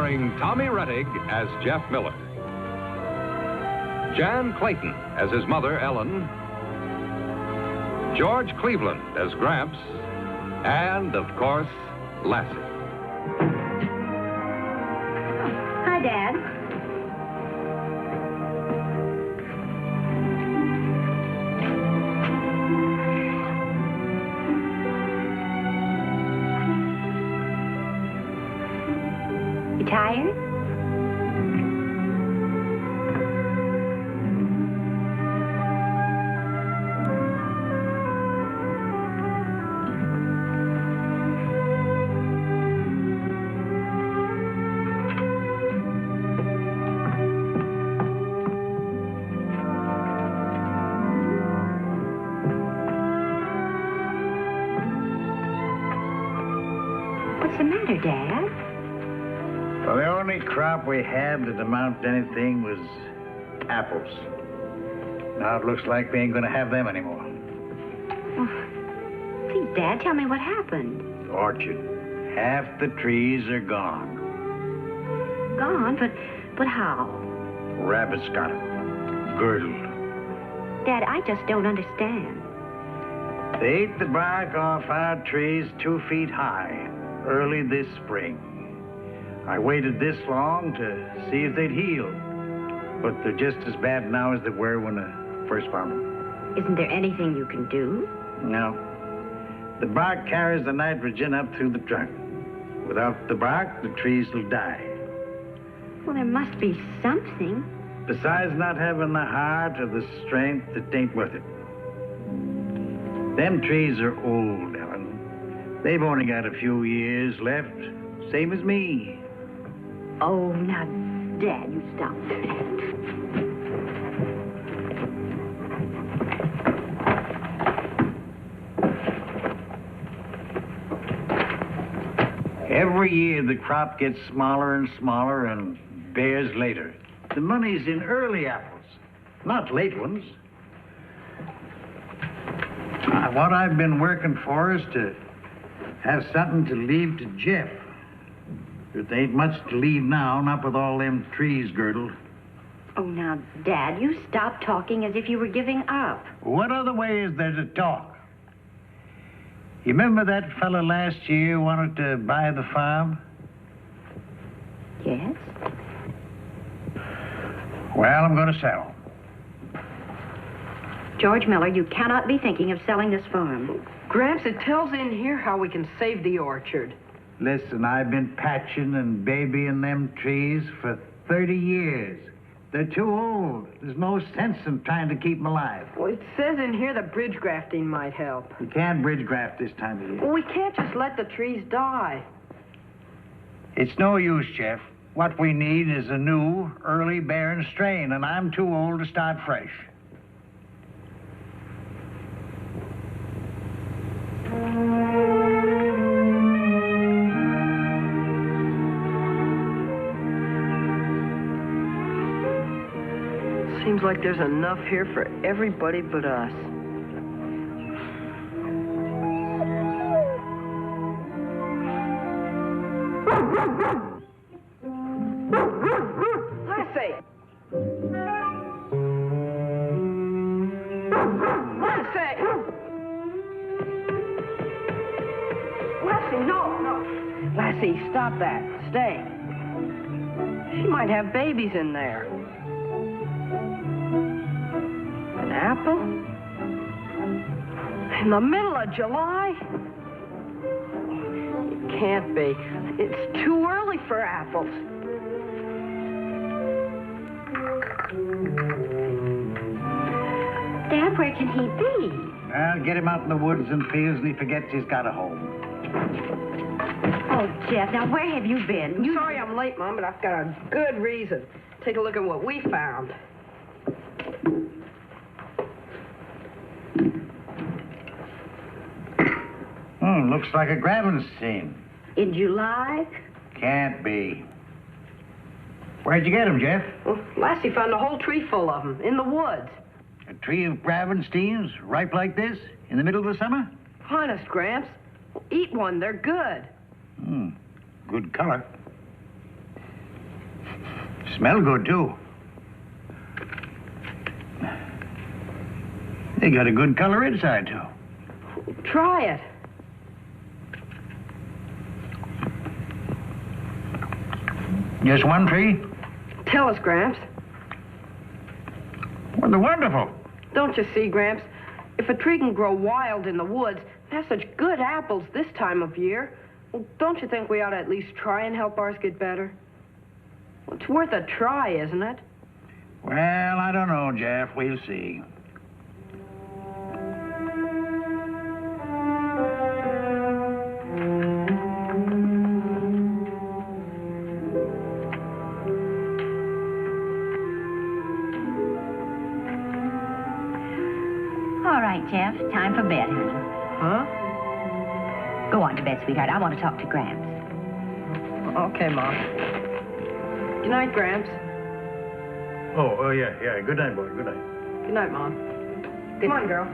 starring Tommy Rettig as Jeff Miller, Jan Clayton as his mother, Ellen, George Cleveland as Gramps, and, of course, Lassie. Hi, Dad. You tired? What's the matter, Dad? Well, the only crop we had that amounted to anything was apples. Now it looks like we ain't gonna have them anymore. Oh, please, Dad, tell me what happened. Orchard. Half the trees are gone. Gone? But how? Rabbits got them. Girdled. Dad, I just don't understand. They ate the bark off our trees 2 feet high early this spring. I waited this long to see if they'd heal. But they're just as bad now as they were when I first found them. Isn't there anything you can do? No. The bark carries the nitrogen up through the trunk. Without the bark, the trees will die. Well, there must be something. Besides not having the heart or the strength, it ain't worth it. Them trees are old, Ellen. They've only got a few years left, same as me. Oh, now, Dad, you stop that. Every year the crop gets smaller and smaller and bears later. The money's in early apples, not late ones. What I've been working for is to have something to leave to Jeff. But there ain't much to leave now, not with all them trees girdled. Oh, now, Dad, you stop talking as if you were giving up. What other way is there to talk? You remember that fella last year wanted to buy the farm? Yes? Well, I'm going to sell. George Miller, you cannot be thinking of selling this farm. Gramps, it tells in here how we can save the orchard. Listen, I've been patching and babying them trees for 30 years. They're too old. There's no sense in trying to keep them alive. Well, it says in here that bridge grafting might help. You can't bridge graft this time of year. Well, we can't just let the trees die. It's no use, Jeff. What we need is a new, early bearing strain, and I'm too old to start fresh. Seems like there's enough here for everybody but us. Lassie! Lassie! Lassie, no. Lassie, stop that. Stay. She might have babies in there. An apple? In the middle of July? It can't be. It's too early for apples. Dad, where can he be? Well, get him out in the woods and fields and he forgets he's got a home. Oh, Jeff, now where have you been? Sorry I'm late, Mom, but I've got a good reason. Take a look at what we found. Looks like a grabbing scene. In July? Can't be. Where'd you get them, Jeff? Well, Lassie found a whole tree full of them in the woods. A tree of Gravensteins, ripe like this, in the middle of the summer? Honest, Gramps. Eat one, they're good. Good color. Smell good, too. They got a good color inside, too. Try it. Just one tree? Tell us, Gramps. Well, they're wonderful. Don't you see, Gramps? If a tree can grow wild in the woods, it has such good apples this time of year. Well, don't you think we ought to at least try and help ours get better? Well, it's worth a try, isn't it? Well, I don't know, Jeff. We'll see. All right, Jeff. Time for bed, honey. Huh? Go on to bed, sweetheart. I want to talk to Gramps. Okay, Mom. Good night, Gramps. Oh, yeah. Good night, boy. Good night. Good night, Mom. Come on, girl.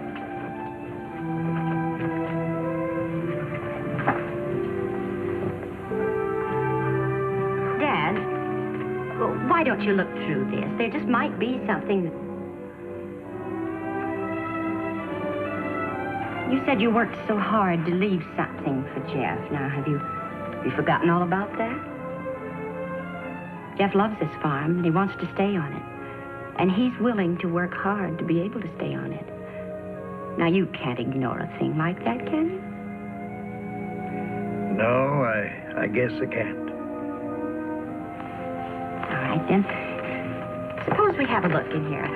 Dad, why don't you look through this? There just might be something. You said you worked so hard to leave something for Jeff. Now, have you forgotten all about that? Jeff loves this farm, and he wants to stay on it. And he's willing to work hard to be able to stay on it. Now, you can't ignore a thing like that, can you? No, I guess I can't. All right, then. Suppose we have a look in here.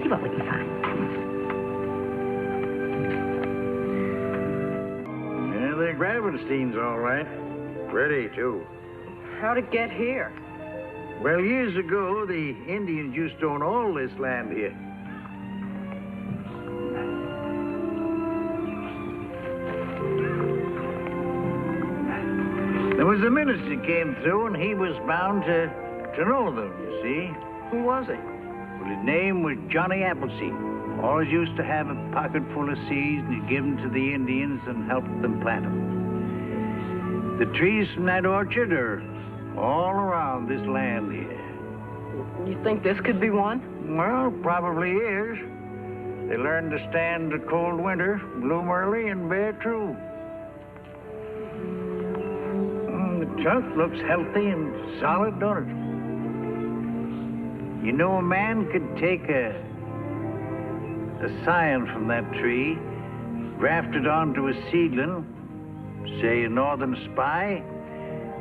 See what we can find. Yeah, they're Gravenstein's all right. Pretty, too. How'd it get here? Well, years ago, the Indians used to own all this land here. There was a minister came through, and he was bound to know them, you see. Who was he? Well, his name was Johnny Appleseed. Always used to have a pocket full of seeds, and he'd give them to the Indians and help them plant them. The trees from that orchard are all around this land here. You think this could be one? Well, probably is. They learned to stand the cold winter, bloom early, and bear true. The trunk looks healthy and solid, don't it? You know, a man could take a scion from that tree, graft it onto a seedling, say a northern spy,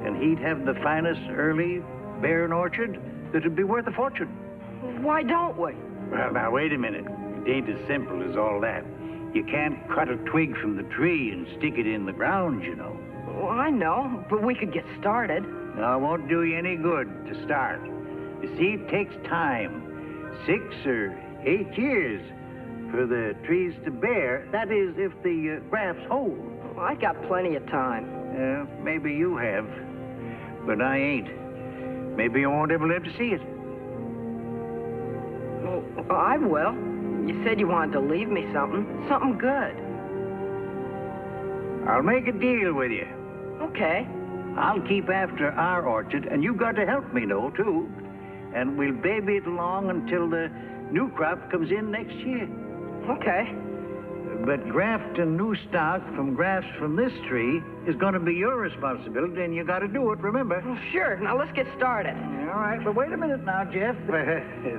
and he'd have the finest early barren orchard that'd be worth a fortune. Why don't we? Well, now, wait a minute. It ain't as simple as all that. You can't cut a twig from the tree and stick it in the ground, you know. Well, I know, but we could get started. No, it won't do you any good to start. You see, it takes time. 6 or 8 years for the trees to bear. That is, if the grafts hold. Well, I got plenty of time. Maybe you have, but I ain't. Maybe you won't ever live to see it. Well, I will. You said you wanted to leave me something good. I'll make a deal with you. Okay. I'll keep after our orchard, and you've got to help me, though, too. And we'll baby it along until the new crop comes in next year. Okay. But grafting new stock from grafts from this tree is going to be your responsibility, and you got to do it, remember? Well, sure. Now, let's get started. All right, but wait a minute now, Jeff.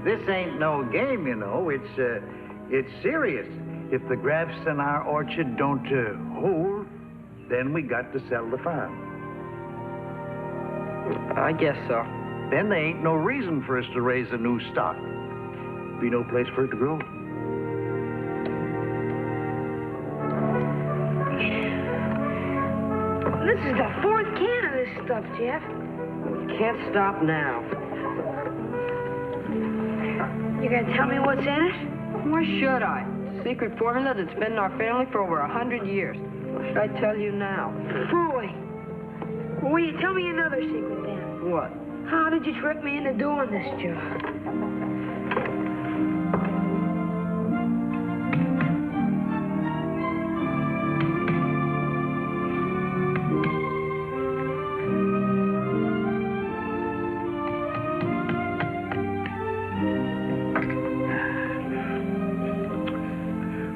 This ain't no game, you know. It's serious. If the grafts in our orchard don't hold, then we got to sell the farm. I guess so. Then there ain't no reason for us to raise a new stock. Be no place for it to grow. This is the 4th can of this stuff, Jeff. We can't stop now. You gonna tell me what's in it? Why should I? It's a secret formula that's been in our family for over 100 years. What should I tell you now? Boy. Well, will you tell me another secret then? What? How did you trick me into doing this job?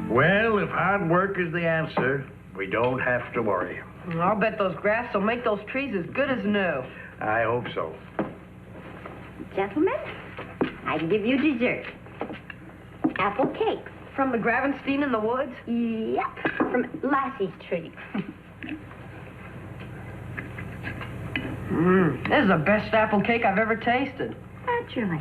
Well, if hard work is the answer, we don't have to worry. I'll bet those grafts will make those trees as good as new. I hope so. Gentlemen, I give you dessert. Apple cake. From the Gravenstein in the woods? Yep, from Lassie's tree. This is the best apple cake I've ever tasted. Naturally.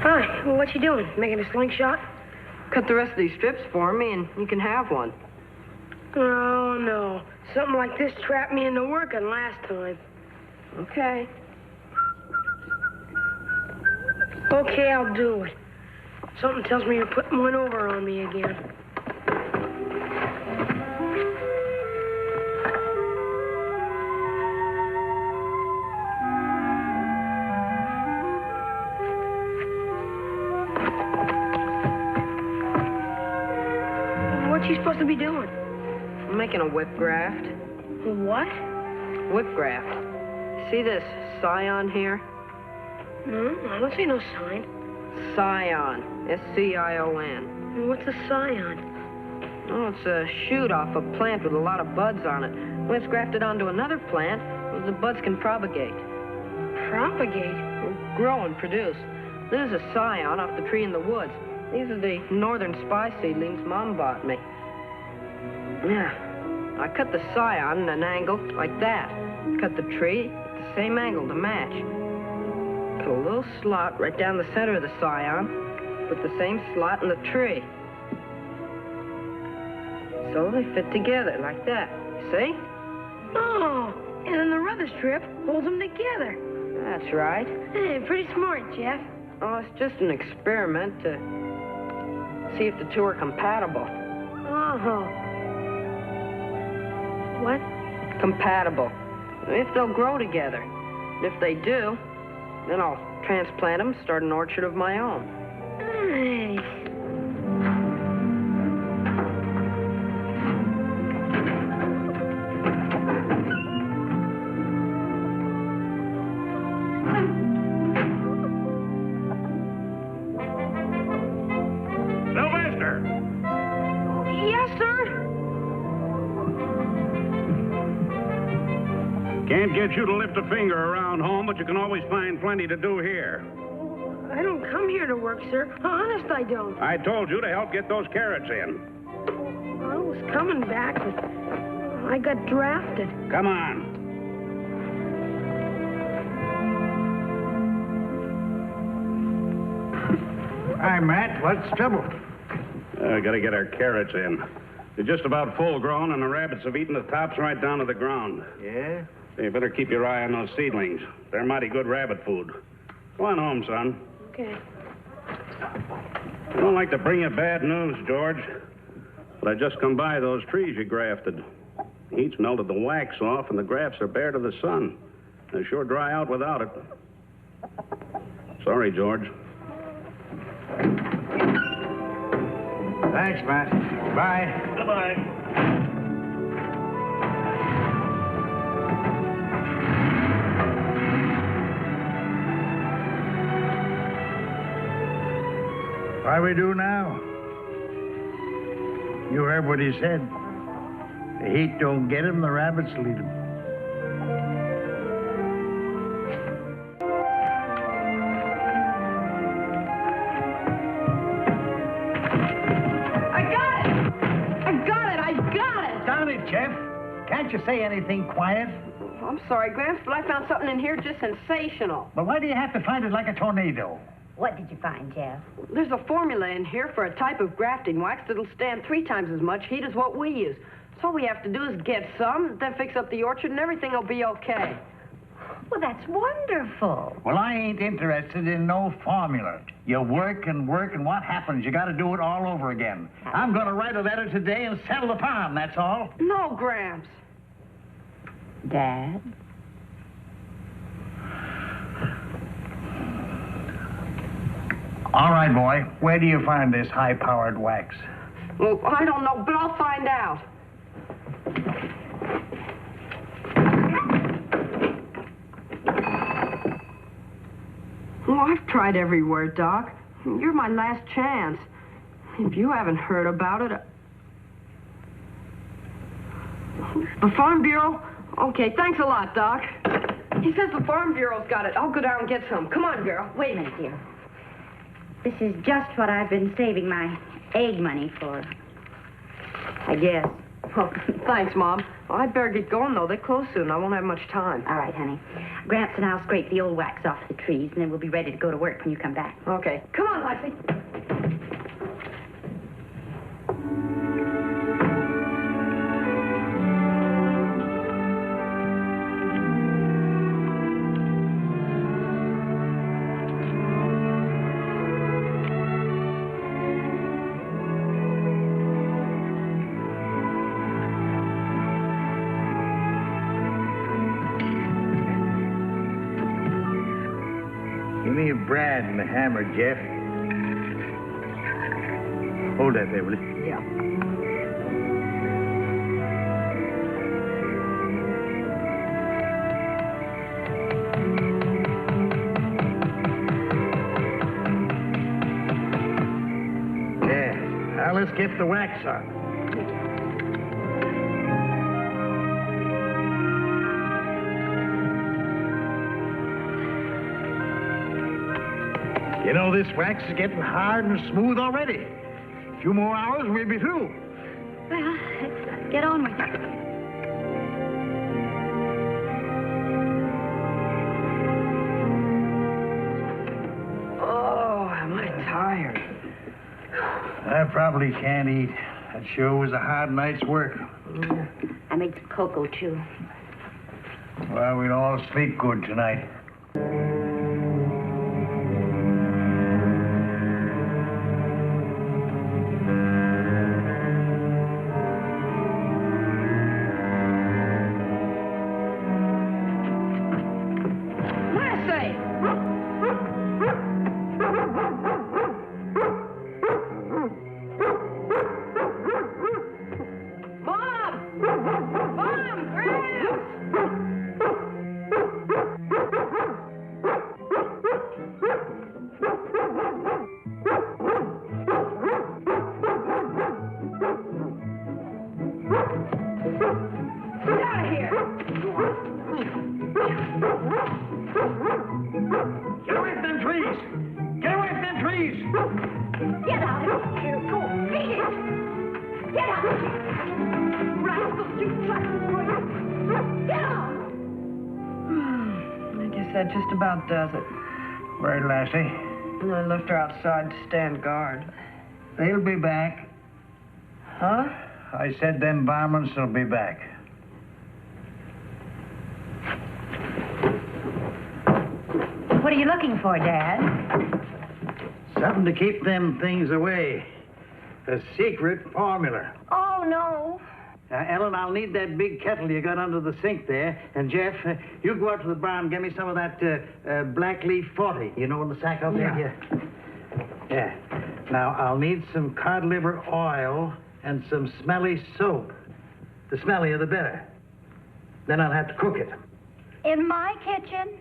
Hi, well, what you doing? Making a slingshot? Cut the rest of these strips for me, and you can have one. Oh, no. Something like this trapped me into working last time. Okay. Okay, I'll do it. Something tells me you're putting one over on me again. What you supposed to be doing? I'm making a whip graft. What? Whip graft. See this scion here? No, I don't see no sign. Scion. S-C-I-O-N. What's a scion? Oh, it's a shoot off a plant with a lot of buds on it. When it's grafted onto another plant, the buds can propagate. Propagate? Grow and produce. This is a scion off the tree in the woods. These are the northern spy seedlings Mom bought me. Yeah. I cut the scion at an angle like that. Cut the tree at the same angle to match. Put a little slot right down the center of the scion. Put the same slot in the tree. So they fit together like that. See? Oh, and then the rubber strip holds them together. That's right. Hey, pretty smart, Jeff. Oh, it's just an experiment to see if the two are compatible. Oh. What? Compatible. If they'll grow together. If they do, then I'll transplant them, start an orchard of my own. Nice. Sylvester! Yes, sir? Can't get you to lift a finger around home, but you can always find plenty to do here. I don't come here to work, sir. Honest, I don't. I told you to help get those carrots in. I was coming back, but I got drafted. Come on. Hi, Matt. What's trouble? Gotta get our carrots in. They're just about full grown, and the rabbits have eaten the tops right down to the ground. Yeah? So you better keep your eye on those seedlings. They're mighty good rabbit food. Go on home, son. Okay. I don't like to bring you bad news, George, but I just come by those trees you grafted. The heat's melted the wax off, and the grafts are bare to the sun. They sure dry out without it. Sorry, George. Thanks, Matt. Bye. Goodbye. What do we do now? You heard what he said. The heat don't get him, the rabbits lead him. Jeff, can't you say anything quiet? I'm sorry, Gramps, but I found something in here just sensational. But why do you have to find it like a tornado? What did you find, Jeff? There's a formula in here for a type of grafting wax that'll stand 3 times as much heat as what we use. So all we have to do is get some, then fix up the orchard, and everything will be okay. Well, that's wonderful. Well, I ain't interested in no formula. You work, and what happens? You got to do it all over again. I'm going to write a letter today and settle the farm, that's all. No, Gramps. Dad? All right, boy. Where do you find this high-powered wax? Well, I don't know, but I'll find out. Well, I've tried everywhere, Doc. You're my last chance. If you haven't heard about it... The Farm Bureau? Okay, thanks a lot, Doc. He says the Farm Bureau's got it. I'll go down and get some. Come on, girl. Wait a minute, dear. This is just what I've been saving my egg money for. I guess. Oh, thanks, Mom. Well, I'd better get going, though. They close soon. I won't have much time. All right, honey. Gramps and I'll scrape the old wax off the trees, and then we'll be ready to go to work when you come back. Okay. Come on, Lassie. Give me a brad and a hammer, Jeff. Hold that there, will you? Yeah. Yeah. Now let's get the wax on. You know, this wax is getting hard and smooth already. A few more hours, we'll be through. Well, let's get on with it. Oh, am I tired? I probably can't eat. That sure was a hard night's work. I made some cocoa, too. Well, we'll all sleep good tonight. Get away from them trees! Get away from them trees! Get out of here! Go! Beat it! Get out! Rascals, you trusted boy! Get out! I guess that just about does it. Where's Lassie? And I left her outside to stand guard. They'll be back. Huh? I said them varmints will be back. What are you looking for, Dad? Something to keep them things away. A secret formula. Oh, no. Ellen, I'll need that big kettle you got under the sink there. And, Jeff, you go out to the barn and get me some of that black leaf 40. You know, in the sack out there? Yeah. Now, I'll need some cod liver oil and some smelly soap. The smellier, the better. Then I'll have to cook it. In my kitchen?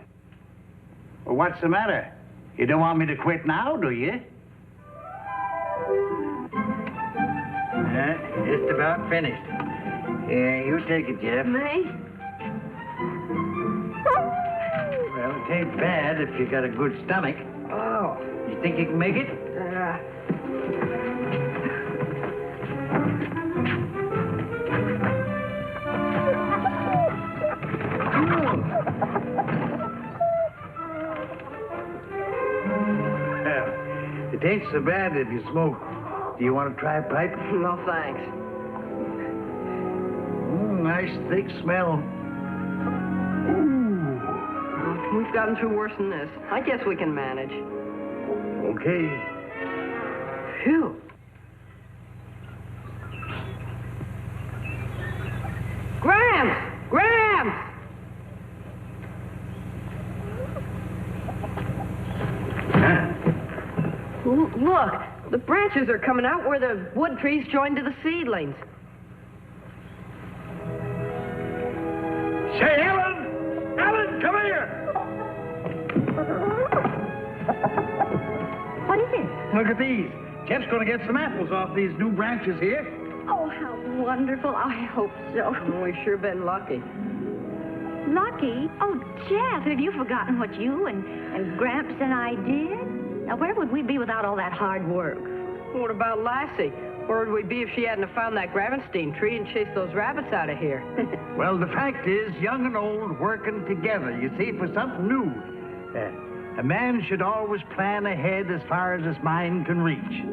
Well, what's the matter? You don't want me to quit now, do you? Just about finished. Yeah, you take it, Jeff. Me? Well, it ain't bad if you got a good stomach. Oh. You think you can make it? Well, it ain't so bad if you smoke. Do you want to try a pipe? No, thanks. Nice thick smell. We've gotten through worse than this. I guess we can manage. Okay. Phew. Gramps! Gramps! Huh? Look, the branches are coming out where the wood trees join to the seedlings. Say, Ellen! Ellen, come here! What is it? Look at these. Jeff's going to get some apples off these new branches here. Oh, how wonderful. I hope so. We've sure been lucky. Lucky? Oh, Jeff, have you forgotten what you and Gramps and I did? Now, where would we be without all that hard work? What about Lassie? Where would we be if she hadn't have found that Gravenstein tree and chased those rabbits out of here? Well, the fact is, young and old working together, you see, for something new. A man should always plan ahead as far as his mind can reach.